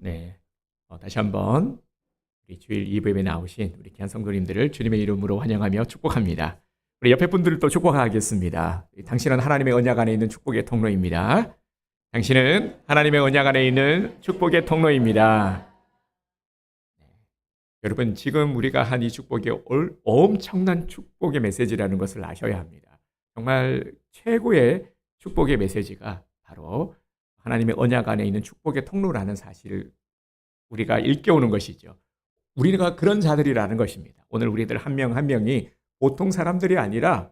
네. 다시 한번 우리 주일 2부에 나오신 우리 귀한 성도님들을 주님의 이름으로 환영하며 축복합니다. 우리 옆에 분들도 축복하겠습니다. 당신은 하나님의 언약 안에 있는 축복의 통로입니다. 당신은 하나님의 언약 안에 있는 축복의 통로입니다. 여러분, 지금 우리가 한 이 축복이 엄청난 축복의 메시지라는 것을 아셔야 합니다. 정말 최고의 축복의 메시지가 바로 하나님의 언약 안에 있는 축복의 통로라는 사실을 우리가 일깨우는 것이죠. 우리가 그런 자들이라는 것입니다. 오늘 우리들 한 명 한 명이 보통 사람들이 아니라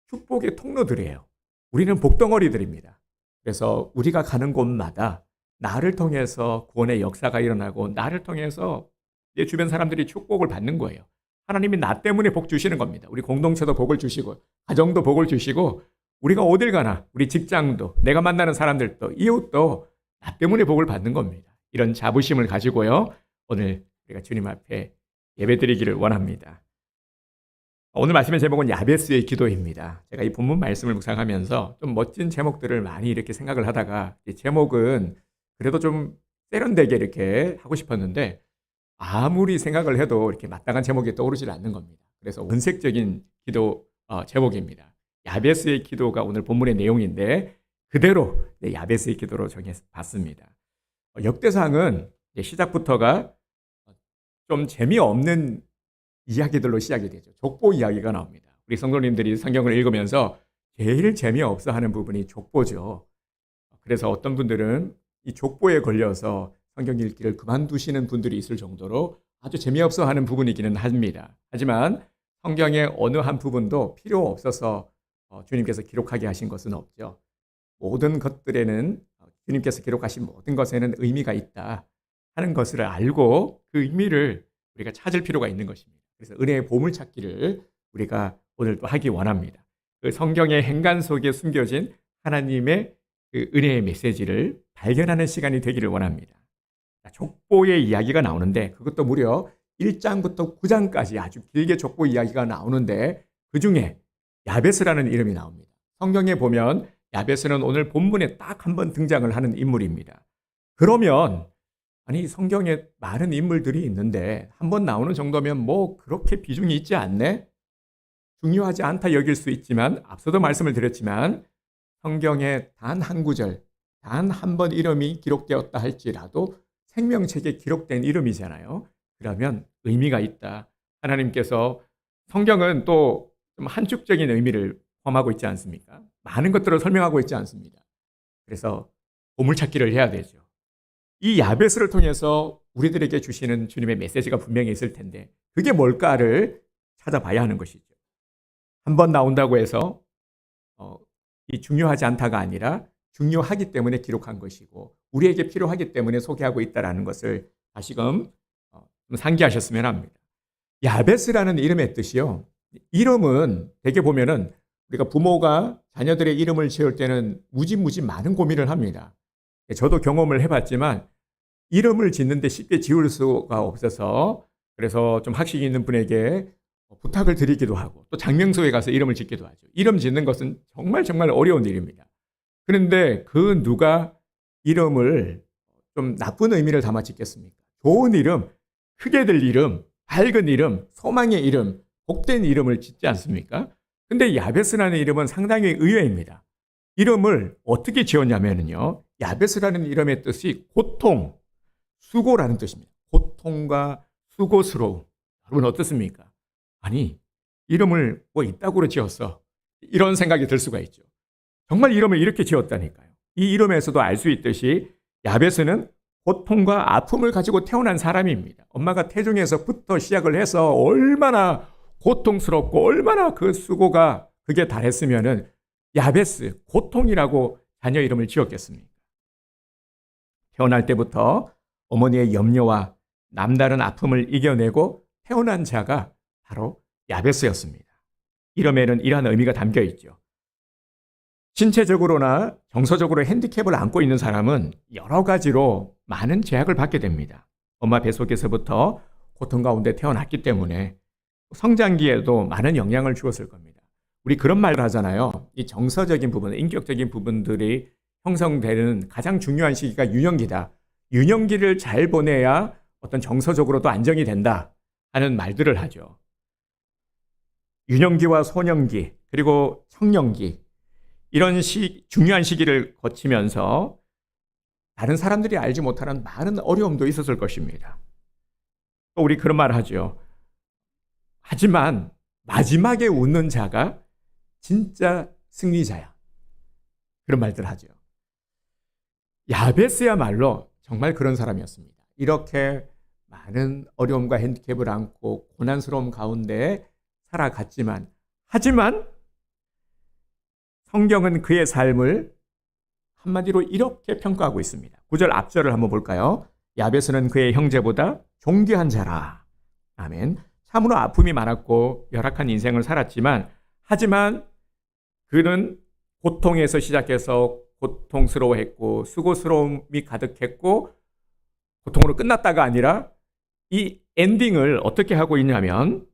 축복의 통로들이에요. 우리는 복덩어리들입니다. 그래서 우리가 가는 곳마다 나를 통해서 구원의 역사가 일어나고 나를 통해서 내 주변 사람들이 축복을 받는 거예요. 하나님이 나 때문에 복 주시는 겁니다. 우리 공동체도 복을 주시고 가정도 복을 주시고 우리가 어딜 가나 우리 직장도 내가 만나는 사람들도 이웃도 나 때문에 복을 받는 겁니다. 이런 자부심을 가지고요. 오늘 우리가 주님 앞에 예배드리기를 원합니다. 오늘 말씀의 제목은 야베스의 기도입니다. 제가 이 본문 말씀을 묵상하면서 좀 멋진 제목들을 많이 이렇게 생각을 하다가 이 제목은 그래도 좀 세련되게 이렇게 하고 싶었는데 아무리 생각을 해도 이렇게 마땅한 제목이 떠오르질 않는 겁니다. 그래서 원색적인 기도 제목입니다. 야베스의 기도가 오늘 본문의 내용인데 그대로 야베스의 기도로 정해봤습니다. 역대상은 시작부터가 좀 재미없는 이야기들로 시작이 되죠. 족보 이야기가 나옵니다. 우리 성도님들이 성경을 읽으면서 제일 재미없어 하는 부분이 족보죠. 그래서 어떤 분들은 이 족보에 걸려서 성경 읽기를 그만두시는 분들이 있을 정도로 아주 재미없어 하는 부분이기는 합니다. 하지만 성경의 어느 한 부분도 필요 없어서 주님께서 기록하게 하신 것은 없죠. 모든 것들에는 주님께서 기록하신 모든 것에는 의미가 있다 하는 것을 알고 그 의미를 우리가 찾을 필요가 있는 것입니다. 그래서 은혜의 보물 찾기를 우리가 오늘도 하기 원합니다. 그 성경의 행간 속에 숨겨진 하나님의 그 은혜의 메시지를 발견하는 시간이 되기를 원합니다. 족보의 이야기가 나오는데 그것도 무려 1장부터 9장까지 아주 길게 족보 이야기가 나오는데 그중에 야베스라는 이름이 나옵니다. 성경에 보면 야베스는 오늘 본문에 딱 한 번 등장을 하는 인물입니다. 그러면 아니 성경에 많은 인물들이 있는데 한 번 나오는 정도면 뭐 그렇게 비중이 있지 않네? 중요하지 않다 여길 수 있지만 앞서도 말씀을 드렸지만 성경에 단 한 구절, 단 한 번 이름이 기록되었다 할지라도 생명책에 기록된 이름이잖아요. 그러면 의미가 있다. 하나님께서 성경은 또 좀 한축적인 의미를 포함하고 있지 않습니까? 많은 것들을 설명하고 있지 않습니다. 그래서 보물찾기를 해야 되죠. 이 야베스를 통해서 우리들에게 주시는 주님의 메시지가 분명히 있을 텐데 그게 뭘까를 찾아봐야 하는 것이죠. 한 번 나온다고 해서 이 중요하지 않다가 아니라 중요하기 때문에 기록한 것이고 우리에게 필요하기 때문에 소개하고 있다는 것을 다시금 상기하셨으면 합니다. 야베스라는 이름의 뜻이요. 이름은 대개 보면은 우리가 부모가 자녀들의 이름을 지을 때는 무지 많은 고민을 합니다. 저도 경험을 해봤지만 이름을 짓는데 쉽게 지을 수가 없어서 그래서 좀 학식이 있는 분에게 부탁을 드리기도 하고 또 장명소에 가서 이름을 짓기도 하죠. 이름 짓는 것은 정말 어려운 일입니다. 그런데 그 누가 이름을 좀 나쁜 의미를 담아 짓겠습니까? 좋은 이름, 크게 될 이름, 밝은 이름, 소망의 이름, 복된 이름을 짓지 않습니까? 근데 야베스라는 이름은 상당히 의외입니다. 이름을 어떻게 지었냐면요. 야베스라는 이름의 뜻이 고통, 수고라는 뜻입니다. 고통과 수고스러움. 여러분 어떻습니까? 아니, 이름을 뭐 이따구로 지었어. 이런 생각이 들 수가 있죠. 정말 이름을 이렇게 지었다니까요. 이 이름에서도 알 수 있듯이 야베스는 고통과 아픔을 가지고 태어난 사람입니다. 엄마가 태중에서부터 시작을 해서 얼마나 고통스럽고 얼마나 그 수고가 그게 달했으면은 야베스, 고통이라고 자녀 이름을 지었겠습니까? 태어날 때부터 어머니의 염려와 남다른 아픔을 이겨내고 태어난 자가 바로 야베스였습니다. 이름에는 이러한 의미가 담겨 있죠. 신체적으로나 정서적으로 핸디캡을 안고 있는 사람은 여러 가지로 많은 제약을 받게 됩니다. 엄마 뱃속에서부터 고통 가운데 태어났기 때문에 성장기에도 많은 영향을 주었을 겁니다. 우리 그런 말을 하잖아요. 이 정서적인 부분, 인격적인 부분들이 형성되는 가장 중요한 시기가 유년기다. 유년기를 잘 보내야 어떤 정서적으로도 안정이 된다 하는 말들을 하죠. 유년기와 소년기 그리고 청년기 이런 중요한 시기를 거치면서 다른 사람들이 알지 못하는 많은 어려움도 있었을 것입니다. 또 우리 그런 말 하죠. 하지만 마지막에 웃는 자가 진짜 승리자야. 그런 말들 하죠. 야베스야말로 정말 그런 사람이었습니다. 이렇게 많은 어려움과 핸디캡을 안고 고난스러움 가운데 살아갔지만 하지만 성경은 그의 삶을 한마디로 이렇게 평가하고 있습니다. 9절 앞절을 한번 볼까요? 야베스는 그의 형제보다 존귀한 자라. 아멘. 참으로 아픔이 많았고 열악한 인생을 살았지만 하지만 그는 고통에서 시작해서 고통스러워했고 수고스러움이 가득했고 고통으로 끝났다가 아니라 이 엔딩을 어떻게 하고 있냐면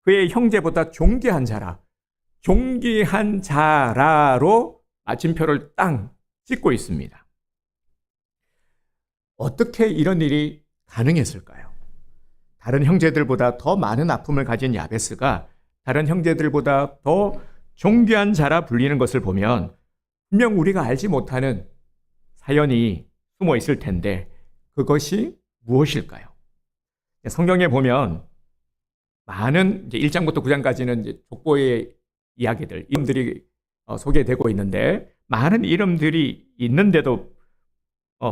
그의 형제보다 존귀한 자라. 존귀한 자라로 마침표를 땅 찍고 있습니다. 어떻게 이런 일이 가능했을까요? 다른 형제들보다 더 많은 아픔을 가진 야베스가 다른 형제들보다 더 존귀한 자라 불리는 것을 보면 분명 우리가 알지 못하는 사연이 숨어 있을 텐데 그것이 무엇일까요? 성경에 보면 많은 이제 1장부터 9장까지는 이제 족보의 이야기들, 이름들이 소개되고 있는데 많은 이름들이 있는데도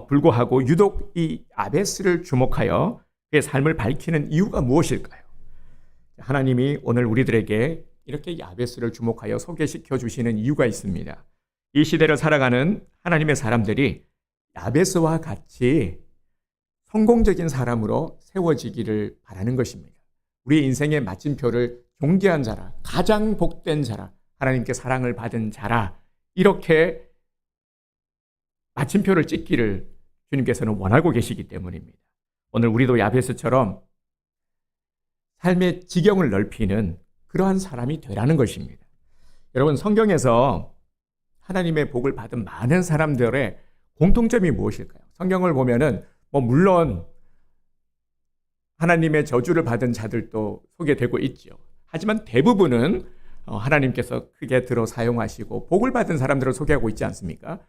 불구하고 유독 이 야베스를 주목하여 그의 삶을 밝히는 이유가 무엇일까요? 하나님이 오늘 우리들에게 이렇게 야베스를 주목하여 소개시켜 주시는 이유가 있습니다. 이 시대를 살아가는 하나님의 사람들이 야베스와 같이 성공적인 사람으로 세워지기를 바라는 것입니다. 우리 인생의 마침표를 존귀한 자라, 가장 복된 자라, 하나님께 사랑을 받은 자라 이렇게 마침표를 찍기를 주님께서는 원하고 계시기 때문입니다. 오늘 우리도 야베스처럼 삶의 지경을 넓히는 그러한 사람이 되라는 것입니다. 여러분 성경에서 하나님의 복을 받은 많은 사람들의 공통점이 무엇일까요? 성경을 보면은 물론 하나님의 저주를 받은 자들도 소개되고 있죠. 하지만 대부분은 하나님께서 크게 들어 사용하시고 복을 받은 사람들을 소개하고 있지 않습니까?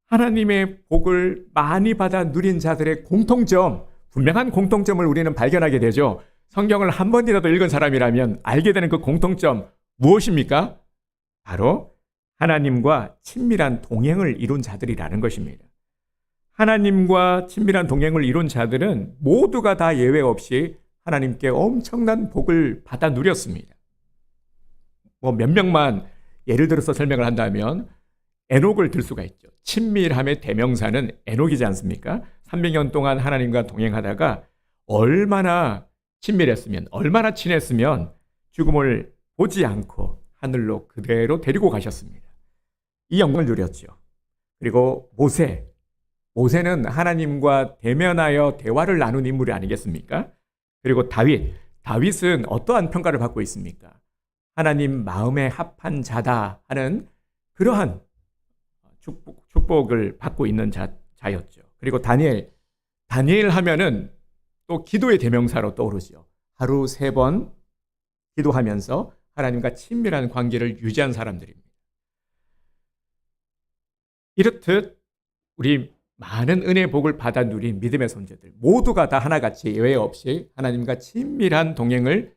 하나님의 복을 많이 받아 누린 자들의 공통점, 분명한 공통점을 우리는 발견하게 되죠. 성경을 한 번이라도 읽은 사람이라면 알게 되는 그 공통점 무엇입니까? 바로 하나님과 친밀한 동행을 이룬 자들이라는 것입니다. 하나님과 친밀한 동행을 이룬 자들은 모두가 다 예외 없이 하나님께 엄청난 복을 받아 누렸습니다. 몇 명만 예를 들어서 설명을 한다면 에녹을 들 수가 있죠. 친밀함의 대명사는 에녹이지 않습니까? 300년 동안 하나님과 동행하다가 얼마나 친밀했으면, 얼마나 친했으면 죽음을 보지 않고 하늘로 그대로 데리고 가셨습니다. 이 영광을 누렸죠. 그리고 모세는 하나님과 대면하여 대화를 나눈 인물이 아니겠습니까? 그리고 다윗은 어떠한 평가를 받고 있습니까? 하나님 마음에 합한 자다 하는 그러한 축복을 받고 있는 자였죠. 그리고 다니엘 하면은 또 기도의 대명사로 떠오르죠. 하루 3번 기도하면서 하나님과 친밀한 관계를 유지한 사람들입니다. 이렇듯 우리 많은 은혜의 복을 받아 누린 믿음의 손자들 모두가 다 하나같이 예외 없이 하나님과 친밀한 동행을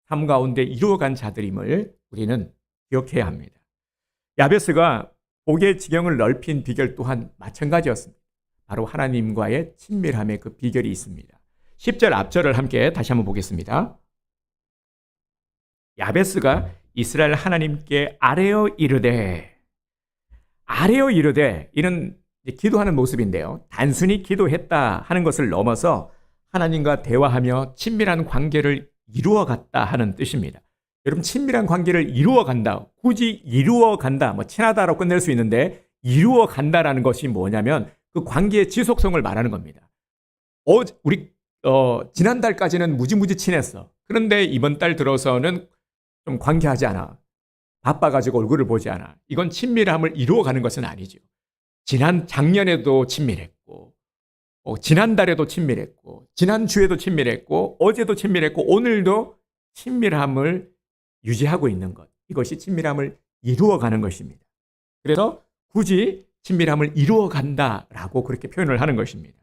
삶 가운데 이루어간 자들임을 우리는 기억해야 합니다. 야베스가 복의 지경을 넓힌 비결 또한 마찬가지였습니다. 바로 하나님과의 친밀함의 그 비결이 있습니다. 10절 앞절을 함께 다시 한번 보겠습니다. 야베스가 이스라엘 하나님께 아뢰어 이르되 이는 기도하는 모습인데요. 단순히 기도했다 하는 것을 넘어서 하나님과 대화하며 친밀한 관계를 이루어갔다 하는 뜻입니다. 여러분 친밀한 관계를 이루어간다. 굳이 이루어간다. 친하다로 끝낼 수 있는데 이루어간다라는 것이 뭐냐면 그 관계의 지속성을 말하는 겁니다. 우리 지난달까지는 무지무지 친했어. 그런데 이번 달 들어서는 좀 관계하지 않아. 바빠가지고 얼굴을 보지 않아. 이건 친밀함을 이루어가는 것은 아니죠. 작년에도 친밀했고 지난달에도 친밀했고 지난주에도 친밀했고 어제도 친밀했고 오늘도 친밀함을 유지하고 있는 것. 이것이 친밀함을 이루어가는 것입니다. 그래서 굳이 친밀함을 이루어간다라고 그렇게 표현을 하는 것입니다.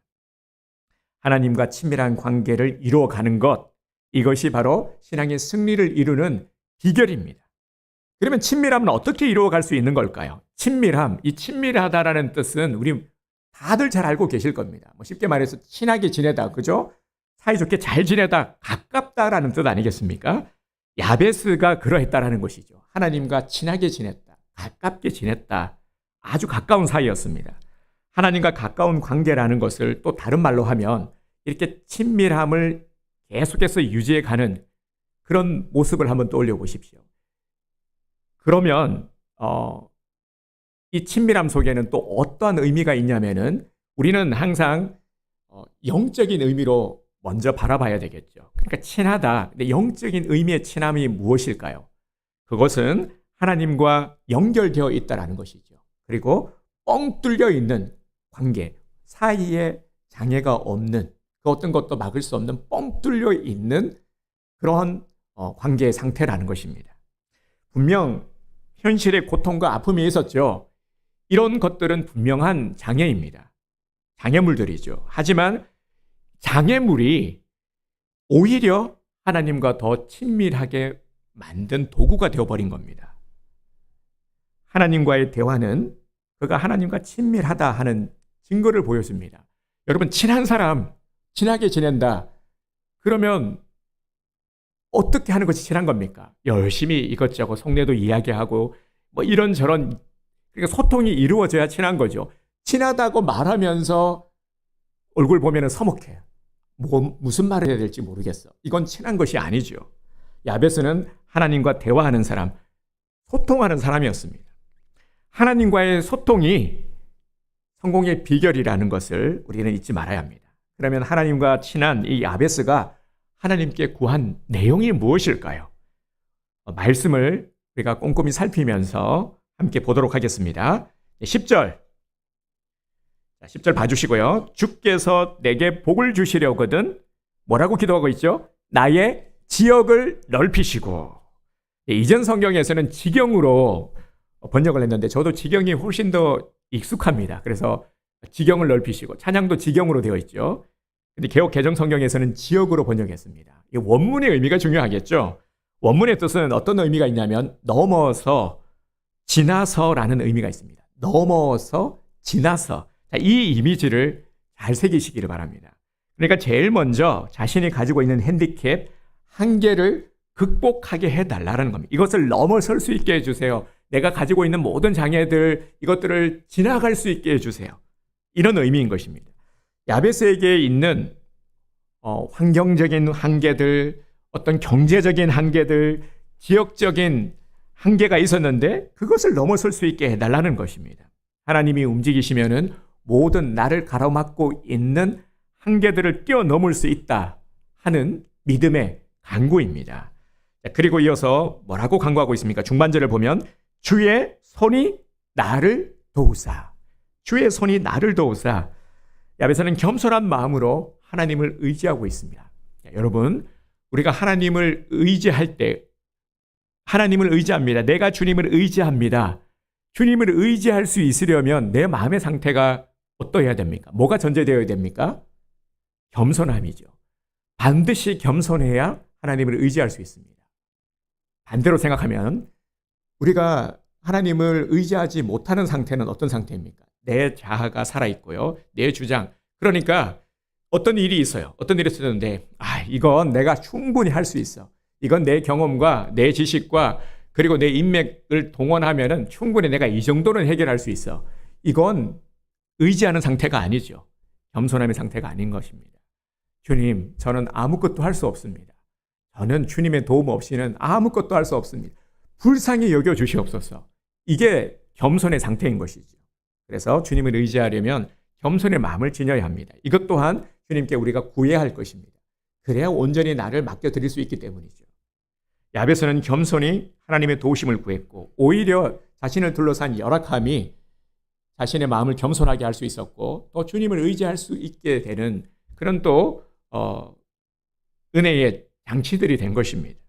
하나님과 친밀한 관계를 이루어가는 것, 이것이 바로 신앙의 승리를 이루는 비결입니다. 그러면 친밀함은 어떻게 이루어갈 수 있는 걸까요? 친밀함, 이 친밀하다라는 뜻은 우리 다들 잘 알고 계실 겁니다. 쉽게 말해서 친하게 지내다, 그죠? 사이좋게 잘 지내다, 가깝다라는 뜻 아니겠습니까? 야베스가 그러했다라는 것이죠. 하나님과 친하게 지냈다, 가깝게 지냈다, 아주 가까운 사이였습니다. 하나님과 가까운 관계라는 것을 또 다른 말로 하면 이렇게 친밀함을 계속해서 유지해가는 그런 모습을 한번 떠올려 보십시오. 그러면 이 친밀함 속에는 또 어떠한 의미가 있냐면은 우리는 항상 영적인 의미로 먼저 바라봐야 되겠죠. 그러니까 친하다. 근데 영적인 의미의 친함이 무엇일까요? 그것은 하나님과 연결되어 있다라는 것이죠. 그리고 뻥 뚫려 있는 관계, 사이에 장애가 없는, 그 어떤 것도 막을 수 없는 뻥 뚫려 있는 그런 관계의 상태라는 것입니다. 분명 현실의 고통과 아픔이 있었죠. 이런 것들은 분명한 장애입니다. 장애물들이죠. 하지만 장애물이 오히려 하나님과 더 친밀하게 만든 도구가 되어버린 겁니다. 하나님과의 대화는 그가 하나님과 친밀하다 하는 증거를 보여줍니다. 여러분, 친한 사람, 친하게 지낸다. 그러면 어떻게 하는 것이 친한 겁니까? 열심히 이것저것 속내도 이야기하고 이런저런, 그러니까 소통이 이루어져야 친한 거죠. 친하다고 말하면서 얼굴 보면 서먹해. 무슨 말을 해야 될지 모르겠어. 이건 친한 것이 아니죠. 야베스는 하나님과 대화하는 사람, 소통하는 사람이었습니다. 하나님과의 소통이 성공의 비결이라는 것을 우리는 잊지 말아야 합니다. 그러면 하나님과 친한 이 야베스가 하나님께 구한 내용이 무엇일까요? 말씀을 우리가 꼼꼼히 살피면서 함께 보도록 하겠습니다. 10절. 10절 봐주시고요. 주께서 내게 복을 주시려거든 뭐라고 기도하고 있죠? 나의 지역을 넓히시고. 이전 성경에서는 지경으로 번역을 했는데 저도 지경이 훨씬 더 익숙합니다. 그래서 지경을 넓히시고, 찬양도 지경으로 되어 있죠. 근데 개역 개정 성경에서는 지역으로 번역했습니다. 이 원문의 의미가 중요하겠죠. 원문의 뜻은 어떤 의미가 있냐면 넘어서, 지나서라는 의미가 있습니다. 넘어서, 지나서. 이 이미지를 잘 새기시기를 바랍니다. 그러니까 제일 먼저 자신이 가지고 있는 핸디캡, 한계를 극복하게 해달라는 겁니다. 이것을 넘어설 수 있게 해주세요. 내가 가지고 있는 모든 장애들, 이것들을 지나갈 수 있게 해주세요. 이런 의미인 것입니다. 야베스에게 있는 환경적인 한계들, 어떤 경제적인 한계들, 지역적인 한계가 있었는데 그것을 넘어설 수 있게 해달라는 것입니다. 하나님이 움직이시면은 모든 나를 가로막고 있는 한계들을 뛰어넘을 수 있다 하는 믿음의 간구입니다. 그리고 이어서 뭐라고 간구하고 있습니까? 중반절을 보면 주의 손이 나를 도우사. 주의 손이 나를 도우사. 야베스는 겸손한 마음으로 하나님을 의지하고 있습니다. 여러분, 우리가 하나님을 의지할 때 하나님을 의지합니다. 내가 주님을 의지합니다. 주님을 의지할 수 있으려면 내 마음의 상태가 어떠해야 됩니까? 뭐가 전제되어야 됩니까? 겸손함이죠. 반드시 겸손해야 하나님을 의지할 수 있습니다. 반대로 생각하면 우리가 하나님을 의지하지 못하는 상태는 어떤 상태입니까? 내 자아가 살아있고요. 내 주장. 그러니까 어떤 일이 있어요. 어떤 일이 있었는데 이건 내가 충분히 할 수 있어. 이건 내 경험과 내 지식과 그리고 내 인맥을 동원하면은 충분히 내가 이 정도는 해결할 수 있어. 이건 의지하는 상태가 아니죠. 겸손함의 상태가 아닌 것입니다. 주님, 저는 아무것도 할 수 없습니다. 저는 주님의 도움 없이는 아무것도 할 수 없습니다. 불쌍히 여겨 주시옵소서. 이게 겸손의 상태인 것이죠. 그래서 주님을 의지하려면 겸손의 마음을 지녀야 합니다. 이것 또한 주님께 우리가 구해야 할 것입니다. 그래야 온전히 나를 맡겨드릴 수 있기 때문이죠. 야베스는 겸손히 하나님의 도우심을 구했고 오히려 자신을 둘러싼 열악함이 자신의 마음을 겸손하게 할 수 있었고 또 주님을 의지할 수 있게 되는 그런 또 은혜의 장치들이 된 것입니다.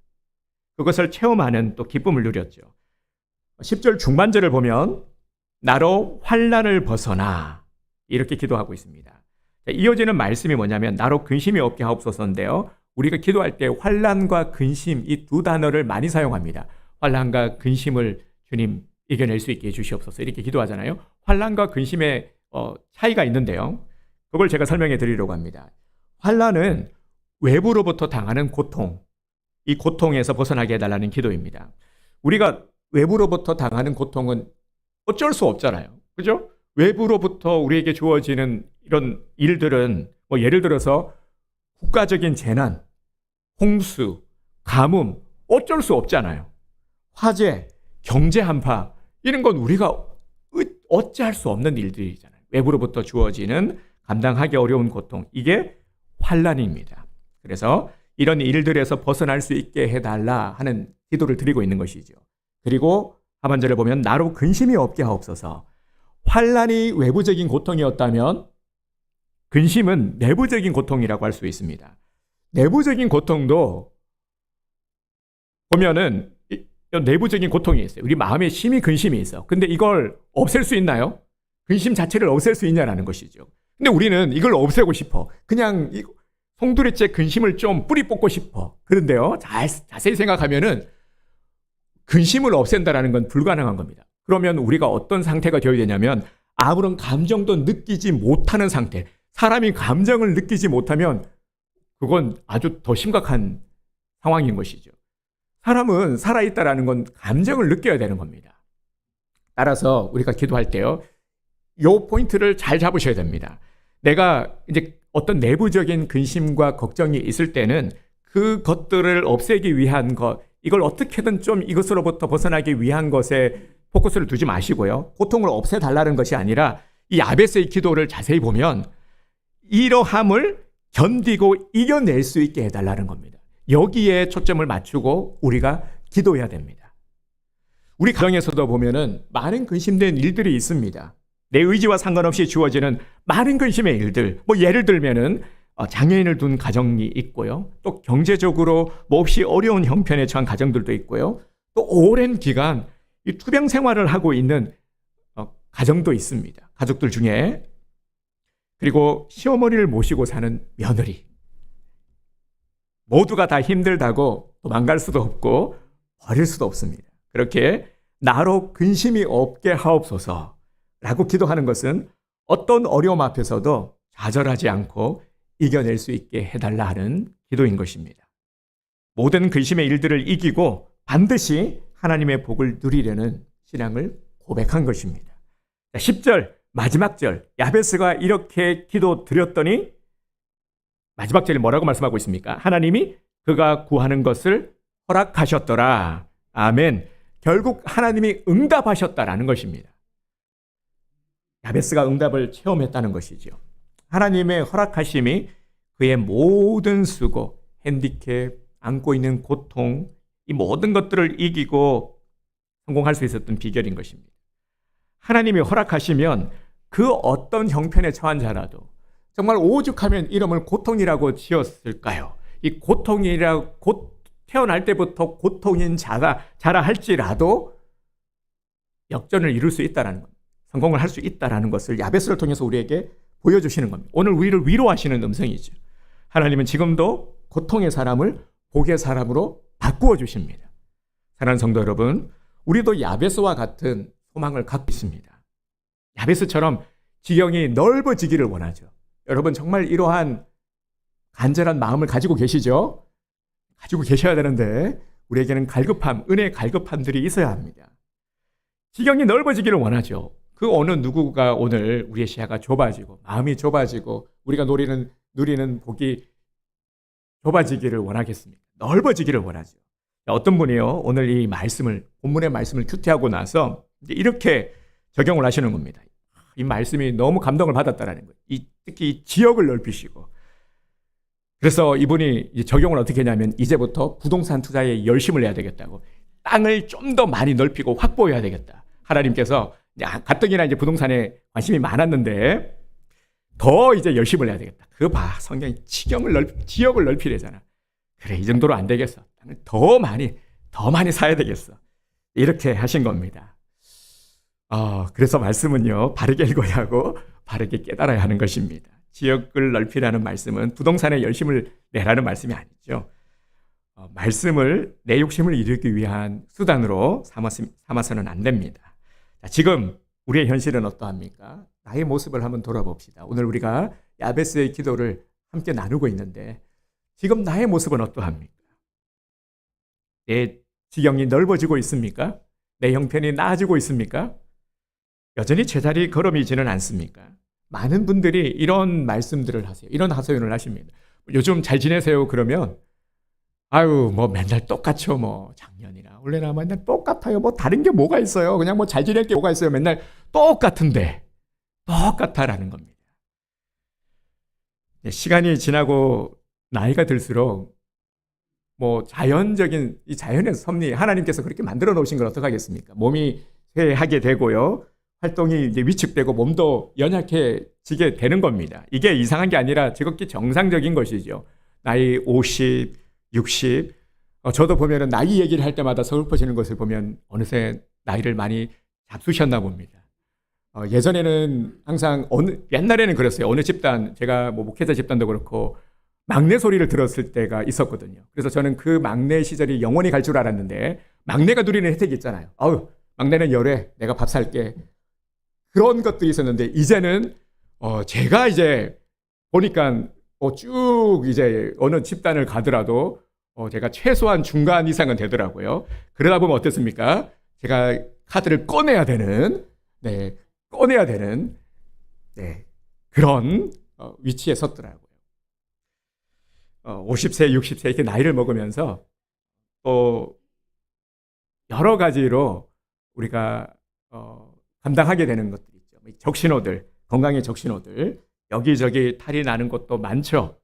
그것을 체험하는 또 기쁨을 누렸죠. 10절 중반절을 보면 나로 환난을 벗어나 이렇게 기도하고 있습니다. 이어지는 말씀이 뭐냐면 나로 근심이 없게 하옵소서인데요. 우리가 기도할 때 환난과 근심 이 두 단어를 많이 사용합니다. 환난과 근심을 주님 이겨낼 수 있게 해주시옵소서 이렇게 기도하잖아요. 환난과 근심의 차이가 있는데요. 그걸 제가 설명해 드리려고 합니다. 환난은 외부로부터 당하는 고통, 이 고통에서 벗어나게 해달라는 기도입니다. 우리가 외부로부터 당하는 고통은 어쩔 수 없잖아요. 그죠? 외부로부터 우리에게 주어지는 이런 일들은 뭐 예를 들어서 국가적인 재난, 홍수, 가뭄 어쩔 수 없잖아요. 화재, 경제 한파 이런 건 우리가 어찌할 수 없는 일들이잖아요. 외부로부터 주어지는 감당하기 어려운 고통 이게 환난입니다. 그래서 이런 일들에서 벗어날 수 있게 해달라 하는 기도를 드리고 있는 것이죠. 그리고 하반절을 보면 나로 근심이 없게 하옵소서. 환난이 외부적인 고통이었다면 근심은 내부적인 고통이라고 할 수 있습니다. 내부적인 고통도 보면은 내부적인 고통이 있어요. 우리 마음에 심히 근심이 있어. 근데 이걸 없앨 수 있나요? 근심 자체를 없앨 수 있냐라는 것이죠. 근데 우리는 이걸 없애고 싶어. 그냥 송두리째 근심을 좀 뿌리 뽑고 싶어. 그런데요, 자세히 생각하면은 근심을 없앤다라는 건 불가능한 겁니다. 그러면 우리가 어떤 상태가 되어야 되냐면 아무런 감정도 느끼지 못하는 상태. 사람이 감정을 느끼지 못하면 그건 아주 더 심각한 상황인 것이죠. 사람은 살아있다라는 건 감정을 느껴야 되는 겁니다. 따라서 우리가 기도할 때요, 요 포인트를 잘 잡으셔야 됩니다. 내가 이제 어떤 내부적인 근심과 걱정이 있을 때는 그 것들을 없애기 위한 것, 이걸 어떻게든 좀 이것으로부터 벗어나기 위한 것에 포커스를 두지 마시고요. 고통을 없애달라는 것이 아니라 이 야베스의 기도를 자세히 보면 이러함을 견디고 이겨낼 수 있게 해달라는 겁니다. 여기에 초점을 맞추고 우리가 기도해야 됩니다. 우리 가정에서도 보면은 많은 근심된 일들이 있습니다. 내 의지와 상관없이 주어지는 많은 근심의 일들, 뭐 예를 들면은 장애인을 둔 가정이 있고요. 또 경제적으로 몹시 어려운 형편에 처한 가정들도 있고요. 또 오랜 기간 이 투병 생활을 하고 있는 가정도 있습니다. 가족들 중에. 그리고 시어머니를 모시고 사는 며느리. 모두가 다 힘들다고 도망갈 수도 없고 버릴 수도 없습니다. 그렇게 나로 근심이 없게 하옵소서 라고 기도하는 것은 어떤 어려움 앞에서도 좌절하지 않고 이겨낼 수 있게 해달라 하는 기도인 것입니다. 모든 근심의 일들을 이기고 반드시 하나님의 복을 누리려는 신앙을 고백한 것입니다. 10절 마지막 절 야베스가 이렇게 기도 드렸더니 마지막 절에 뭐라고 말씀하고 있습니까? 하나님이 그가 구하는 것을 허락하셨더라. 아멘. 결국 하나님이 응답하셨다라는 것입니다. 야베스가 응답을 체험했다는 것이죠. 하나님의 허락하심이 그의 모든 수고, 핸디캡, 안고 있는 고통, 이 모든 것들을 이기고 성공할 수 있었던 비결인 것입니다. 하나님이 허락하시면 그 어떤 형편에 처한 자라도 정말 오죽하면 이름을 고통이라고 지었을까요? 이 고통이라 태어날 때부터 고통인 자라 할지라도 역전을 이룰 수 있다는 것, 성공을 할 수 있다는 것을 야베스를 통해서 우리에게 보여주시는 겁니다. 오늘 우리를 위로하시는 음성이죠. 하나님은 지금도 고통의 사람을 복의 사람으로 바꾸어 주십니다. 사랑하는 성도 여러분, 우리도 야베스와 같은 소망을 갖고 있습니다. 야베스처럼 지경이 넓어지기를 원하죠. 여러분 정말 이러한 간절한 마음을 가지고 계시죠? 가지고 계셔야 되는데 우리에게는 갈급함, 은혜의 갈급함들이 있어야 합니다. 지경이 넓어지기를 원하죠. 그 어느 누구가 오늘 우리의 시야가 좁아지고 마음이 좁아지고 우리가 누리는 복이 좁아지기를 원하겠습니까? 넓어지기를 원하죠. 어떤 분이요, 오늘 이 말씀을, 본문의 말씀을 큐티하고 나서 이렇게 적용을 하시는 겁니다. 이 말씀이 너무 감동을 받았다라는 거예요. 특히 이 지역을 넓히시고. 그래서 이분이 적용을 어떻게 했냐면 이제부터 부동산 투자에 열심을 해야 되겠다고. 땅을 좀 더 많이 넓히고 확보해야 되겠다. 하나님께서 가뜩이나 이제 부동산에 관심이 많았는데 더 이제 열심을 해야 되겠다. 그거 봐. 성경이 지역을 넓히래잖아. 그래, 이 정도로 안 되겠어. 더 많이 사야 되겠어. 이렇게 하신 겁니다. 그래서 말씀은요, 바르게 읽어야 하고 바르게 깨달아야 하는 것입니다. 지역을 넓히라는 말씀은 부동산에 열심을 내라는 말씀이 아니죠. 말씀을 내 욕심을 이루기 위한 수단으로 삼아서는 안 됩니다. 자, 지금 우리의 현실은 어떠합니까? 나의 모습을 한번 돌아봅시다. 오늘 우리가 야베스의 기도를 함께 나누고 있는데 지금 나의 모습은 어떠합니까? 내 지경이 넓어지고 있습니까? 내 형편이 나아지고 있습니까? 여전히 제자리 걸음이지는 않습니까? 많은 분들이 이런 말씀들을 하세요. 이런 하소연을 하십니다. 요즘 잘 지내세요? 그러면 아유, 뭐 맨날 똑같죠. 뭐 작년이나 올해나 맨날 똑같아요. 뭐 다른 게 뭐가 있어요? 그냥 뭐 잘 지낼 게 뭐가 있어요? 맨날 똑같은데 똑같아라는 겁니다. 시간이 지나고 나이가 들수록 뭐 자연적인 이 자연의 섭리, 하나님께서 그렇게 만들어 놓으신 걸 어떡하겠습니까? 몸이 쇠하게 되고요. 활동이 이제 위축되고 몸도 연약해지게 되는 겁니다. 이게 이상한 게 아니라 지극히 정상적인 것이죠. 나이 50, 60. 저도 보면은 나이 얘기를 할 때마다 서글퍼지는 것을 보면 어느새 나이를 많이 잡수셨나 봅니다. 예전에는 항상 옛날에는 그랬어요. 어느 집단, 제가 뭐 목회자 집단도 그렇고 막내 소리를 들었을 때가 있었거든요. 그래서 저는 그 막내 시절이 영원히 갈 줄 알았는데 막내가 누리는 혜택이 있잖아요. 막내는 열애, 내가 밥 살게. 그런 것들이 있었는데 이제는 제가 이제 보니까 쭉 이제 어느 집단을 가더라도 제가 최소한 중간 이상은 되더라고요. 그러다 보면 어떻습니까? 제가 카드를 꺼내야 되는 그런 위치에 섰더라고요. 50세, 60세 이렇게 나이를 먹으면서 또 여러 가지로 우리가 감당하게 되는 것들이 있죠. 적신호들, 건강의 적신호들, 여기저기 탈이 나는 것도 많죠.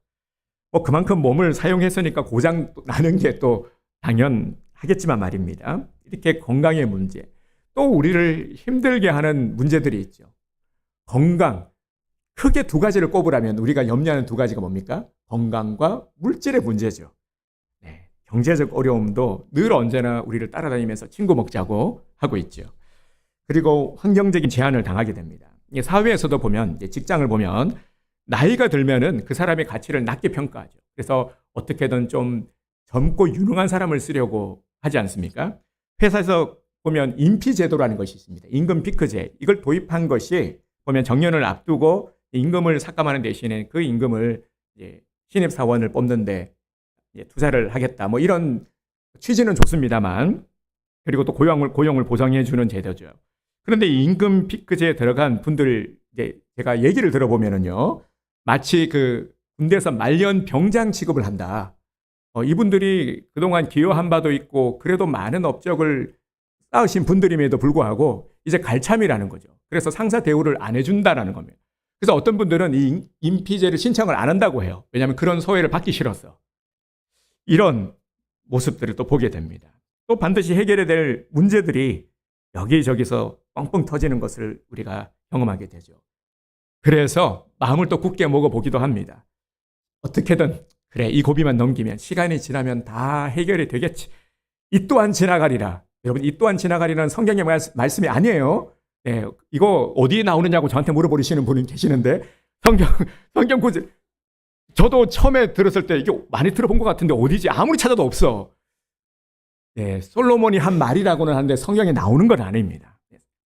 그만큼 몸을 사용했으니까 고장 나는 게 또 당연하겠지만 말입니다. 이렇게 건강의 문제, 또 우리를 힘들게 하는 문제들이 있죠. 건강, 크게 두 가지를 꼽으라면 우리가 염려하는 두 가지가 뭡니까? 건강과 물질의 문제죠. 경제적 어려움도 늘 언제나 우리를 따라다니면서 친구 먹자고 하고 있죠. 그리고 환경적인 제한을 당하게 됩니다. 사회에서도 보면, 직장을 보면 나이가 들면은 그 사람의 가치를 낮게 평가하죠. 그래서 어떻게든 좀 젊고 유능한 사람을 쓰려고 하지 않습니까? 회사에서 보면 임피제도라는 것이 있습니다. 임금 피크제. 이걸 도입한 것이 보면 정년을 앞두고 임금을 삭감하는 대신에 그 임금을 신입사원을 뽑는데 투자를 하겠다. 뭐 이런 취지는 좋습니다만, 그리고 또 고용을 보장해 주는 제도죠. 그런데 임금 피크제에 들어간 분들 제가 얘기를 들어보면은요, 마치 그 군대에서 말년 병장 취급을 한다. 이분들이 그동안 기여한 바도 있고 그래도 많은 업적을 쌓으신 분들임에도 불구하고 이제 갈참이라는 거죠. 그래서 상사 대우를 안 해준다라는 겁니다. 그래서 어떤 분들은 이 임피제를 신청을 안 한다고 해요. 왜냐하면 그런 소외를 받기 싫어서. 이런 모습들을 또 보게 됩니다. 또 반드시 해결해야 될 문제들이 여기저기서 뻥뻥 터지는 것을 우리가 경험하게 되죠. 그래서 마음을 또 굳게 먹어보기도 합니다. 어떻게든 그래, 이 고비만 넘기면 시간이 지나면 다 해결이 되겠지. 이 또한 지나가리라. 여러분, 이 또한 지나가리라는 성경의 말씀이 아니에요. 이거 어디에 나오느냐고 저한테 물어보시는 분이 계시는데 성경 구절, 저도 처음에 들었을 때 이게 많이 들어본 것 같은데 어디지? 아무리 찾아도 없어. 솔로몬이 한 말이라고는 하는데 성경에 나오는 건 아닙니다.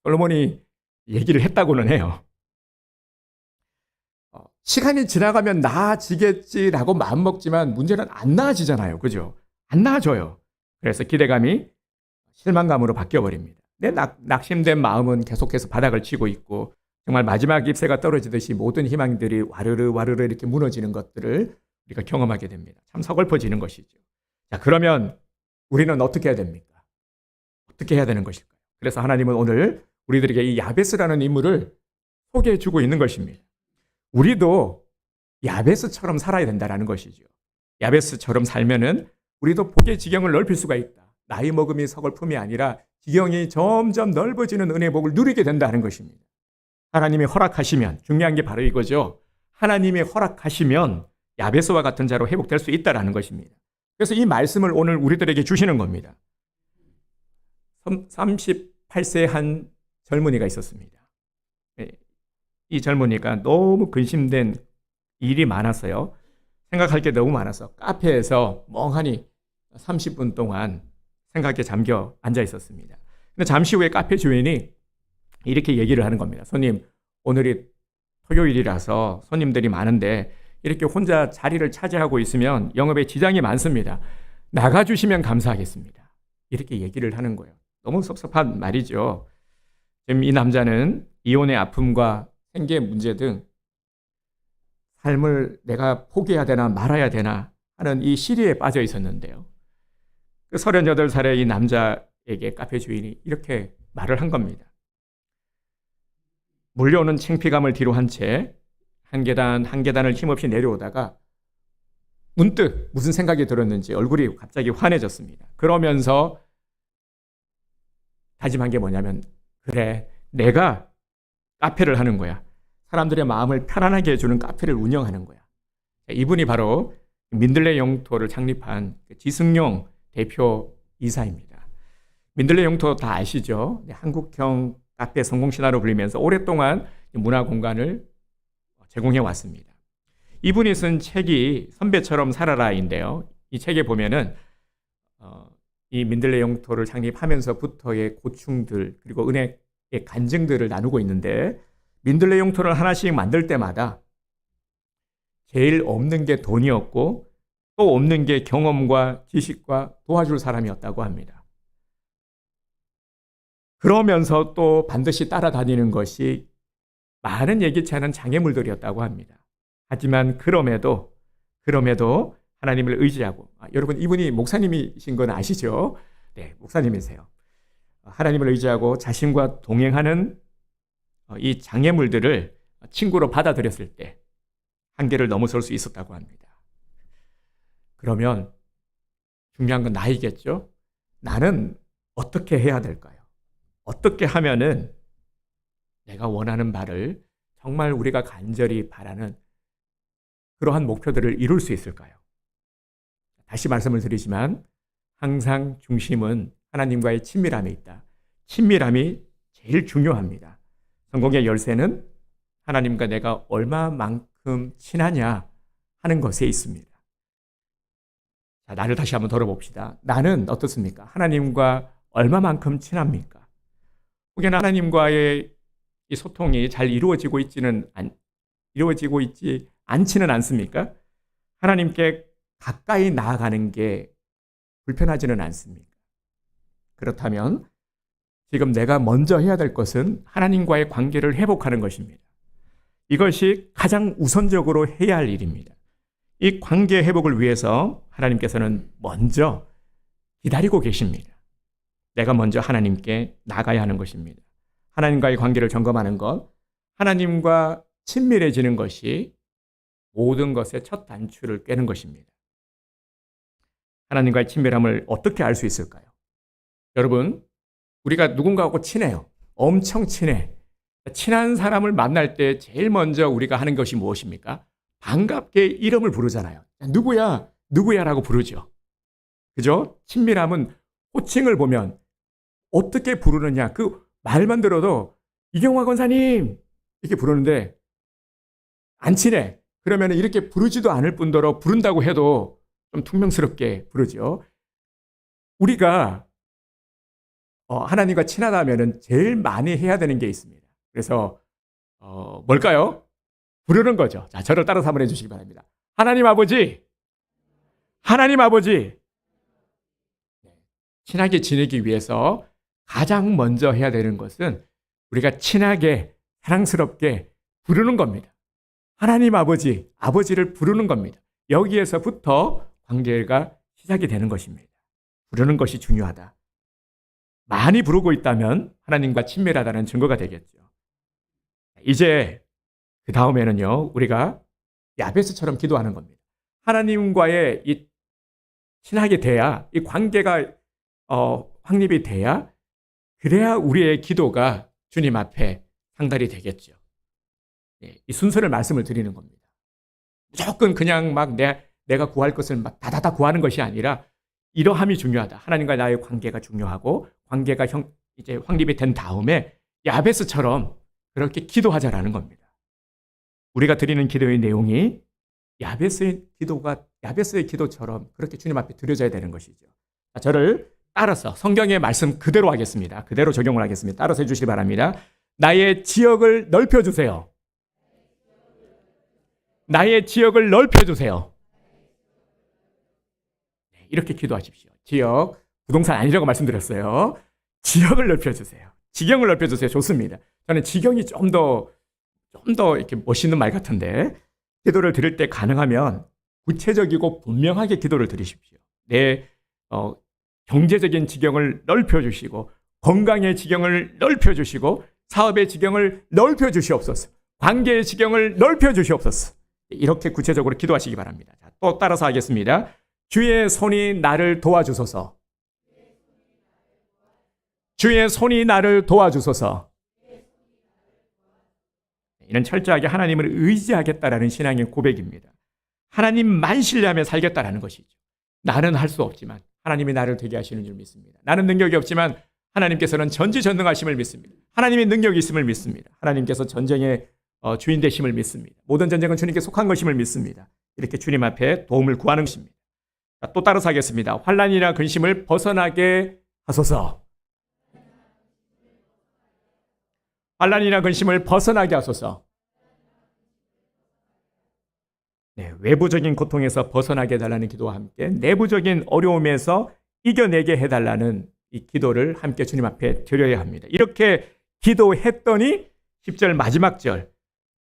솔로몬이 얘기를 했다고는 해요. 시간이 지나가면 나아지겠지라고 마음먹지만 문제는 안 나아지잖아요. 그죠? 안 나아져요. 그래서 기대감이 실망감으로 바뀌어버립니다. 내 낙심된 마음은 계속해서 바닥을 치고 있고 정말 마지막 잎새가 떨어지듯이 모든 희망들이 와르르 이렇게 무너지는 것들을 우리가 경험하게 됩니다. 참 서글퍼지는 것이죠. 자, 그러면 우리는 어떻게 해야 됩니까? 어떻게 해야 되는 것일까요? 그래서 하나님은 오늘 우리들에게 이 야베스라는 인물을 소개해 주고 있는 것입니다. 우리도 야베스처럼 살아야 된다는 것이죠. 야베스처럼 살면은 우리도 복의 지경을 넓힐 수가 있다. 나이 먹음이 서글픔이 아니라 지경이 점점 넓어지는 은혜의 복을 누리게 된다는 것입니다. 하나님이 허락하시면, 중요한 게 바로 이거죠. 하나님이 허락하시면 야베스와 같은 자로 회복될 수 있다는 것입니다. 그래서 이 말씀을 오늘 우리들에게 주시는 겁니다. 38세 한 젊은이가 있었습니다. 이 젊은이가 너무 근심된 일이 많았어요. 생각할 게 너무 많아서 카페에서 멍하니 30분 동안 생각에 잠겨 앉아 있었습니다. 근데 잠시 후에 카페 주인이 이렇게 얘기를 하는 겁니다. 손님, 오늘이 토요일이라서 손님들이 많은데 이렇게 혼자 자리를 차지하고 있으면 영업에 지장이 많습니다. 나가주시면 감사하겠습니다. 이렇게 얘기를 하는 거예요. 너무 섭섭한 말이죠. 지금 이 남자는 이혼의 아픔과 생계 문제 등 삶을 내가 포기해야 되나 말아야 되나 하는 이 시리에 빠져 있었는데요. 그 38살의 이 남자에게 카페 주인이 이렇게 말을 한 겁니다. 몰려오는 창피감을 뒤로 한 채 한 계단 한 계단을 힘없이 내려오다가 문득 무슨 생각이 들었는지 얼굴이 갑자기 환해졌습니다. 그러면서 다짐한 게 뭐냐면, 그래, 내가 카페를 하는 거야. 사람들의 마음을 편안하게 해주는 카페를 운영하는 거야. 이분이 바로 민들레 영토를 창립한 지승용 대표 이사입니다. 민들레 영토 다 아시죠? 한국형 카페 성공신화로 불리면서 오랫동안 문화 공간을 제공해 왔습니다. 이분이 쓴 책이 선배처럼 살아라인데요. 이 책에 보면은 이 민들레 영토를 창립하면서부터의 고충들 그리고 은혜의 간증들을 나누고 있는데, 민들레 영토를 하나씩 만들 때마다 제일 없는 게 돈이었고 또 없는 게 경험과 지식과 도와줄 사람이었다고 합니다. 그러면서 또 반드시 따라다니는 것이 많은 예기치 않은 장애물들이었다고 합니다. 하지만 그럼에도 하나님을 의지하고, 여러분 이분이 목사님이신 건 아시죠? 네, 목사님이세요. 하나님을 의지하고 자신과 동행하는 이 장애물들을 친구로 받아들였을 때 한계를 넘어설 수 있었다고 합니다. 그러면 중요한 건 나이겠죠? 나는 어떻게 해야 될까요? 어떻게 하면은 내가 원하는 바를, 정말 우리가 간절히 바라는 그러한 목표들을 이룰 수 있을까요? 다시 말씀을 드리지만 항상 중심은 하나님과의 친밀함에 있다. 친밀함이 제일 중요합니다. 성공의 열쇠는 하나님과 내가 얼마만큼 친하냐 하는 것에 있습니다. 자, 나를 다시 한번 돌아봅시다. 나는 어떻습니까? 하나님과 얼마만큼 친합니까? 혹여나 하나님과의 이 소통이 잘 이루어지고 있지 않지는 않습니까? 하나님께 가까이 나아가는 게 불편하지는 않습니까? 그렇다면 지금 내가 먼저 해야 될 것은 하나님과의 관계를 회복하는 것입니다. 이것이 가장 우선적으로 해야 할 일입니다. 이 관계 회복을 위해서 하나님께서는 먼저 기다리고 계십니다. 내가 먼저 하나님께 나가야 하는 것입니다. 하나님과의 관계를 점검하는 것, 하나님과 친밀해지는 것이 모든 것의 첫 단추를 꿰는 것입니다. 하나님과의 친밀함을 어떻게 알 수 있을까요? 여러분, 우리가 누군가하고 친해요. 엄청 친해. 친한 사람을 만날 때 제일 먼저 우리가 하는 것이 무엇입니까? 반갑게 이름을 부르잖아요. 누구야? 누구야라고 부르죠. 그죠? 친밀함은 호칭을 보면 어떻게 부르느냐, 그 말만 들어도 이경화 권사님 이렇게 부르는데 안 친해. 그러면 이렇게 부르지도 않을 뿐더러 부른다고 해도 좀 퉁명스럽게 부르죠. 우리가 하나님과 친하다면 제일 많이 해야 되는 게 있습니다. 그래서 뭘까요? 부르는 거죠. 자, 저를 따라서 한번 해주시기 바랍니다. 하나님 아버지, 하나님 아버지. 친하게 지내기 위해서 가장 먼저 해야 되는 것은 우리가 친하게 사랑스럽게 부르는 겁니다. 하나님 아버지, 아버지를 부르는 겁니다. 여기에서부터 관계가 시작이 되는 것입니다. 부르는 것이 중요하다. 많이 부르고 있다면 하나님과 친밀하다는 증거가 되겠죠. 이제 그 다음에는요, 우리가 야베스처럼 기도하는 겁니다. 하나님과의 이 친하게 돼야 이 관계가 확립이 그래야 우리의 기도가 주님 앞에 상달이 되겠죠. 이 순서를 말씀을 드리는 겁니다. 무조건 그냥 막 내가 구할 것을 막 다다다 구하는 것이 아니라 이러함이 중요하다. 하나님과 나의 관계가 중요하고 관계가 이제 확립이 된 다음에 야베스처럼 그렇게 기도하자라는 겁니다. 우리가 드리는 기도의 내용이 야베스의 기도처럼 그렇게 주님 앞에 드려져야 되는 것이죠. 저를 따라서 성경의 말씀 그대로 하겠습니다. 그대로 적용을 하겠습니다. 따라서 해주시기 바랍니다. 나의 지역을 넓혀주세요. 나의 지역을 넓혀주세요. 이렇게 기도하십시오. 지역, 부동산 아니라고 말씀드렸어요. 지역을 넓혀주세요. 지경을 넓혀주세요. 좋습니다. 저는 지경이 좀 더 이렇게 멋있는 말 같은데, 기도를 드릴 때 가능하면 구체적이고 분명하게 기도를 드리십시오. 내 경제적인 지경을 넓혀주시고, 건강의 지경을 넓혀주시고, 사업의 지경을 넓혀주시옵소서. 관계의 지경을 넓혀주시옵소서. 이렇게 구체적으로 기도하시기 바랍니다. 자, 또 따라서 하겠습니다. 주의 손이 나를 도와주소서. 주의 손이 나를 도와주소서. 이는 철저하게 하나님을 의지하겠다라는 신앙의 고백입니다. 하나님만 신뢰하며 살겠다라는 것이죠. 나는 할 수 없지만 하나님이 나를 되게 하시는 줄 믿습니다. 나는 능력이 없지만 하나님께서는 전지전능하심을 믿습니다. 하나님의 능력이 있음을 믿습니다. 하나님께서 전쟁의 주인 되심을 믿습니다. 모든 전쟁은 주님께 속한 것임을 믿습니다. 이렇게 주님 앞에 도움을 구하는 것입니다. 자, 또 따라서 하겠습니다. 환난이나 근심을 벗어나게 하소서. 환난이나 근심을 벗어나게 하소서. 외부적인 고통에서 벗어나게 해달라는 기도와 함께 내부적인 어려움에서 이겨내게 해달라는 이 기도를 함께 주님 앞에 드려야 합니다. 이렇게 기도했더니 10절 마지막 절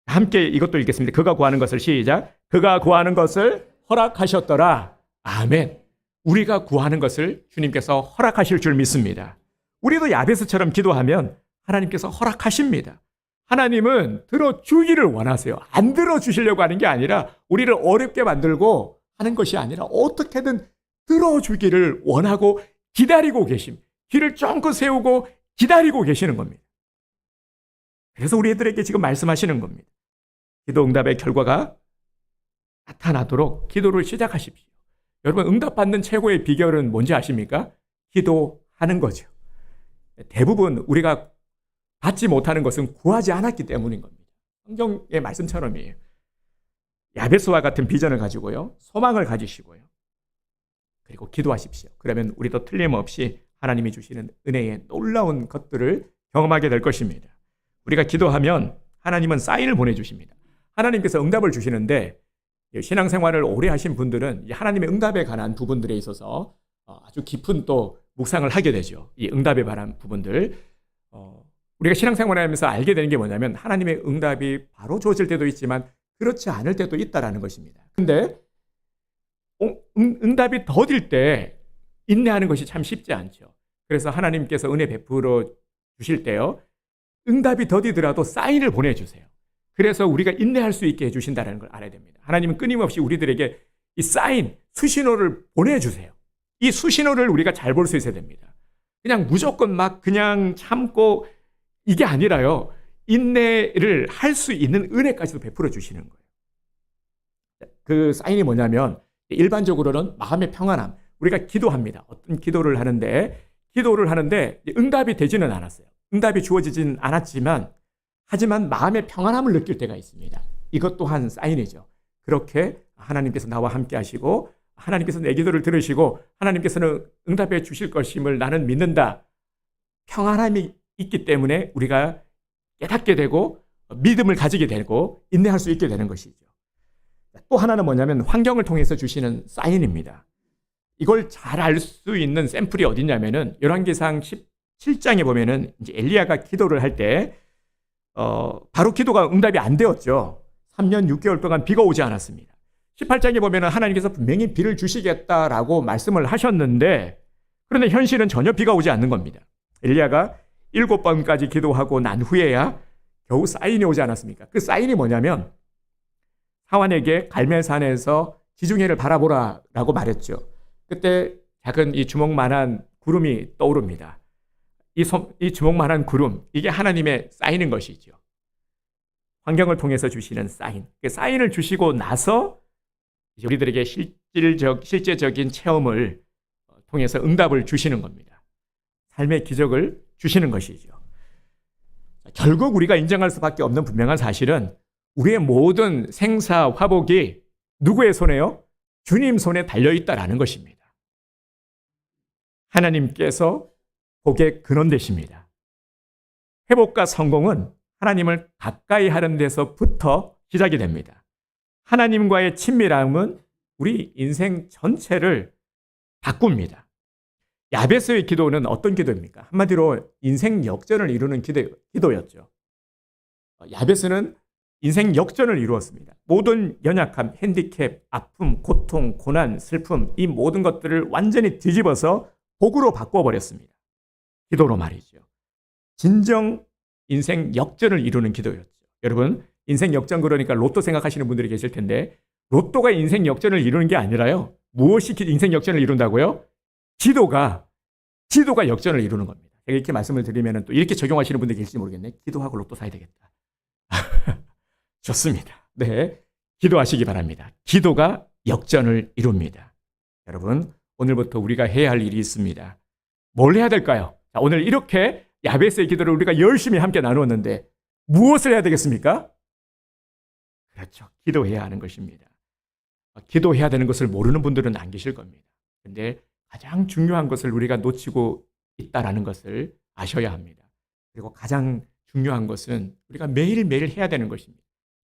함께 이것도 읽겠습니다. 그가 구하는 것을 시작. 그가 구하는 것을 허락하셨더라. 아멘. 우리가 구하는 것을 주님께서 허락하실 줄 믿습니다. 우리도 야베스처럼 기도하면 하나님께서 허락하십니다. 하나님은 들어주기를 원하세요. 안 들어주시려고 하는 게 아니라 우리를 어렵게 만들고 하는 것이 아니라 어떻게든 들어주기를 원하고 기다리고 계십니다. 귀를 쫑긋 세우고 기다리고 계시는 겁니다. 그래서 우리 애들에게 지금 말씀하시는 겁니다. 기도 응답의 결과가 나타나도록 기도를 시작하십시오. 여러분, 응답받는 최고의 비결은 뭔지 아십니까? 기도하는 거죠. 대부분 우리가 받지 못하는 것은 구하지 않았기 때문인 겁니다. 성경의 말씀처럼이에요. 야베스와 같은 비전을 가지고요. 소망을 가지시고요. 그리고 기도하십시오. 그러면 우리도 틀림없이 하나님이 주시는 은혜의 놀라운 것들을 경험하게 될 것입니다. 우리가 기도하면 하나님은 사인을 보내주십니다. 하나님께서 응답을 주시는데 신앙생활을 오래 하신 분들은 하나님의 응답에 관한 부분들에 있어서 아주 깊은 또 묵상을 하게 되죠. 이 응답에 관한 부분들. 우리가 신앙생활을 하면서 알게 되는 게 뭐냐면 하나님의 응답이 바로 주어질 때도 있지만 그렇지 않을 때도 있다는 것입니다. 근데 응답이 더딜 때 인내하는 것이 참 쉽지 않죠. 그래서 하나님께서 은혜 베풀어 주실 때요. 응답이 더디더라도 사인을 보내주세요. 그래서 우리가 인내할 수 있게 해주신다는 걸 알아야 됩니다. 하나님은 끊임없이 우리들에게 이 사인, 수신호를 보내주세요. 이 수신호를 우리가 잘 볼 수 있어야 됩니다. 그냥 무조건 막 그냥 참고 이게 아니라요. 인내를 할 수 있는 은혜까지도 베풀어 주시는 거예요. 그 사인이 뭐냐면 일반적으로는 마음의 평안함. 우리가 기도합니다. 어떤 기도를 하는데 응답이 되지는 않았어요. 응답이 주어지진 않았지만 하지만 마음의 평안함을 느낄 때가 있습니다. 이것 또한 사인이죠. 그렇게 하나님께서 나와 함께 하시고 하나님께서 내 기도를 들으시고 하나님께서는 응답해 주실 것임을 나는 믿는다. 평안함이 있기 때문에 우리가 깨닫게 되고 믿음을 가지게 되고 인내할 수 있게 되는 것이죠. 또 하나는 뭐냐면 환경을 통해서 주시는 사인입니다. 이걸 잘 알 수 있는 샘플이 어디냐면은 열왕기상 17장에 보면은 이제 엘리야가 기도를 할 때 바로 기도가 응답이 안 되었죠. 3년 6개월 동안 비가 오지 않았습니다. 18장에 보면은 하나님께서 분명히 비를 주시겠다라고 말씀을 하셨는데 그런데 현실은 전혀 비가 오지 않는 겁니다. 엘리야가 7번까지 기도하고 난 후에야 겨우 사인이 오지 않았습니까? 그 사인이 뭐냐면 사환에게 갈멜산에서 지중해를 바라보라라고 말했죠. 그때 작은 이 주먹만한 구름이 떠오릅니다. 이 주먹만한 구름, 이게 하나님의 사인인 것이죠. 환경을 통해서 주시는 사인. 그 사인을 주시고 나서 우리들에게 실제적인 체험을 통해서 응답을 주시는 겁니다. 삶의 기적을 주시는 것이죠. 결국 우리가 인정할 수밖에 없는 분명한 사실은 우리의 모든 생사 화복이 누구의 손에요? 주님 손에 달려있다라는 것입니다. 하나님께서 복의 근원 되십니다. 회복과 성공은 하나님을 가까이 하는 데서부터 시작이 됩니다. 하나님과의 친밀함은 우리 인생 전체를 바꿉니다. 야베스의 기도는 어떤 기도입니까? 한마디로 인생 역전을 이루는 기도였죠. 야베스는 인생 역전을 이루었습니다. 모든 연약함, 핸디캡, 아픔, 고통, 고난, 슬픔, 이 모든 것들을 완전히 뒤집어서 복으로 바꿔버렸습니다. 기도로 말이죠. 진정 인생 역전을 이루는 기도였죠. 여러분, 인생 역전 그러니까 로또 생각하시는 분들이 계실 텐데 로또가 인생 역전을 이루는 게 아니라요. 무엇이 인생 역전을 이룬다고요? 기도가 역전을 이루는 겁니다. 제가 이렇게 말씀을 드리면 또 이렇게 적용하시는 분들이 계실지 모르겠네. 기도하고 로또 사야 되겠다. 좋습니다. 네, 기도하시기 바랍니다. 기도가 역전을 이룹니다. 여러분, 오늘부터 우리가 해야 할 일이 있습니다. 뭘 해야 될까요? 자, 오늘 이렇게 야베스의 기도를 우리가 열심히 함께 나누었는데 무엇을 해야 되겠습니까? 그렇죠. 기도해야 하는 것입니다. 기도해야 되는 것을 모르는 분들은 안 계실 겁니다. 그런데 가장 중요한 것을 우리가 놓치고 있다라는 것을 아셔야 합니다. 그리고 가장 중요한 것은 우리가 매일매일 해야 되는 것입니다.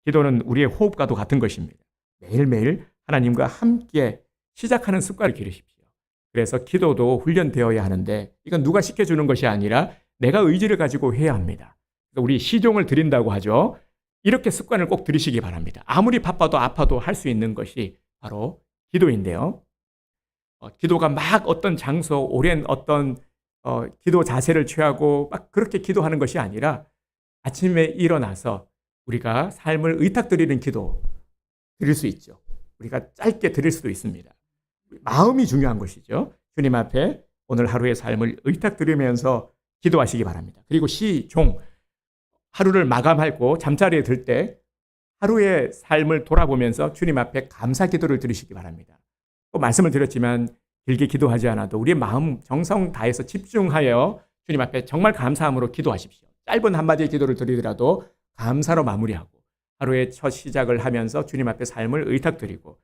기도는 우리의 호흡과도 같은 것입니다. 매일매일 하나님과 함께 시작하는 습관을 기르십시오. 그래서 기도도 훈련되어야 하는데 이건 누가 시켜주는 것이 아니라 내가 의지를 가지고 해야 합니다. 우리 시종을 드린다고 하죠. 이렇게 습관을 꼭 들이시기 바랍니다. 아무리 바빠도 아파도 할 수 있는 것이 바로 기도인데요. 기도가 막 어떤 장소, 오랜 어떤 기도 자세를 취하고 막 그렇게 기도하는 것이 아니라 아침에 일어나서 우리가 삶을 의탁드리는 기도 드릴 수 있죠. 우리가 짧게 드릴 수도 있습니다. 마음이 중요한 것이죠. 주님 앞에 오늘 하루의 삶을 의탁드리면서 기도하시기 바랍니다. 그리고 시종, 하루를 마감하고 잠자리에 들 때 하루의 삶을 돌아보면서 주님 앞에 감사 기도를 드리시기 바랍니다. 또 말씀을 드렸지만 길게 기도하지 않아도 우리의 마음 정성 다해서 집중하여 주님 앞에 정말 감사함으로 기도하십시오. 짧은 한마디의 기도를 드리더라도 감사로 마무리하고 하루의 첫 시작을 하면서 주님 앞에 삶을 의탁드리고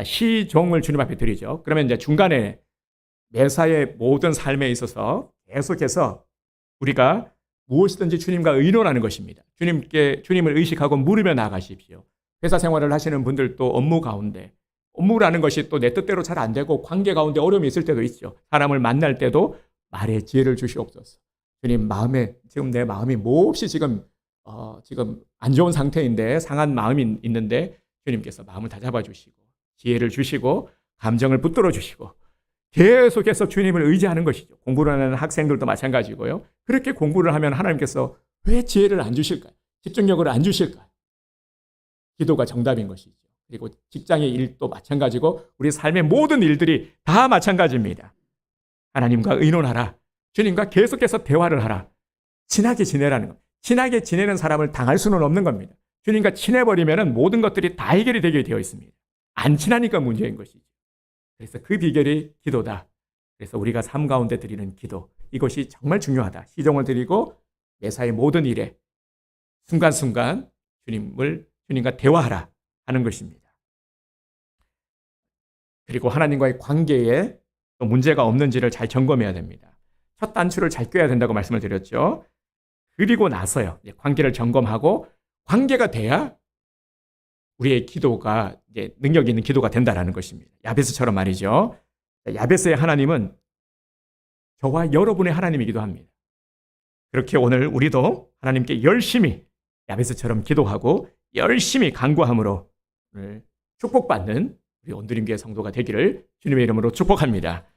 시종을 주님 앞에 드리죠. 그러면 이제 중간에 매사의 모든 삶에 있어서 계속해서 우리가 무엇이든지 주님과 의논하는 것입니다. 주님을 의식하고 물으며 나가십시오. 회사 생활을 하시는 분들도 업무 가운데 업무라는 것이 또 내 뜻대로 잘 안 되고 관계 가운데 어려움이 있을 때도 있죠. 사람을 만날 때도 말의 지혜를 주시옵소서. 주님, 지금 내 마음이 몹시 지금 안 좋은 상태인데 상한 마음이 있는데 주님께서 마음을 다잡아 주시고 지혜를 주시고 감정을 붙들어 주시고 계속해서 주님을 의지하는 것이죠. 공부를 하는 학생들도 마찬가지고요. 그렇게 공부를 하면 하나님께서 왜 지혜를 안 주실까요? 집중력을 안 주실까요? 기도가 정답인 것이죠. 그리고 직장의 일도 마찬가지고 우리 삶의 모든 일들이 다 마찬가지입니다. 하나님과 의논하라. 주님과 계속해서 대화를 하라. 친하게 지내라는 것. 친하게 지내는 사람을 당할 수는 없는 겁니다. 주님과 친해버리면 모든 것들이 다 해결이 되게 되어 있습니다. 안 친하니까 문제인 것이죠. 그래서 그 비결이 기도다. 그래서 우리가 삶 가운데 드리는 기도, 이것이 정말 중요하다. 시종을 드리고 매사의 모든 일에 순간순간 주님과 대화하라 하는 것입니다. 그리고 하나님과의 관계에 또 문제가 없는지를 잘 점검해야 됩니다. 첫 단추를 잘 꿰야 된다고 말씀을 드렸죠. 그리고 나서요, 관계를 점검하고 관계가 돼야 우리의 기도가 이제 능력 있는 기도가 된다라는 것입니다. 야베스처럼 말이죠. 야베스의 하나님은 저와 여러분의 하나님이기도 합니다. 그렇게 오늘 우리도 하나님께 열심히 야베스처럼 기도하고 열심히 간구함으로 오늘 축복받는 우리 온드림교회 성도가 되기를 주님의 이름으로 축복합니다.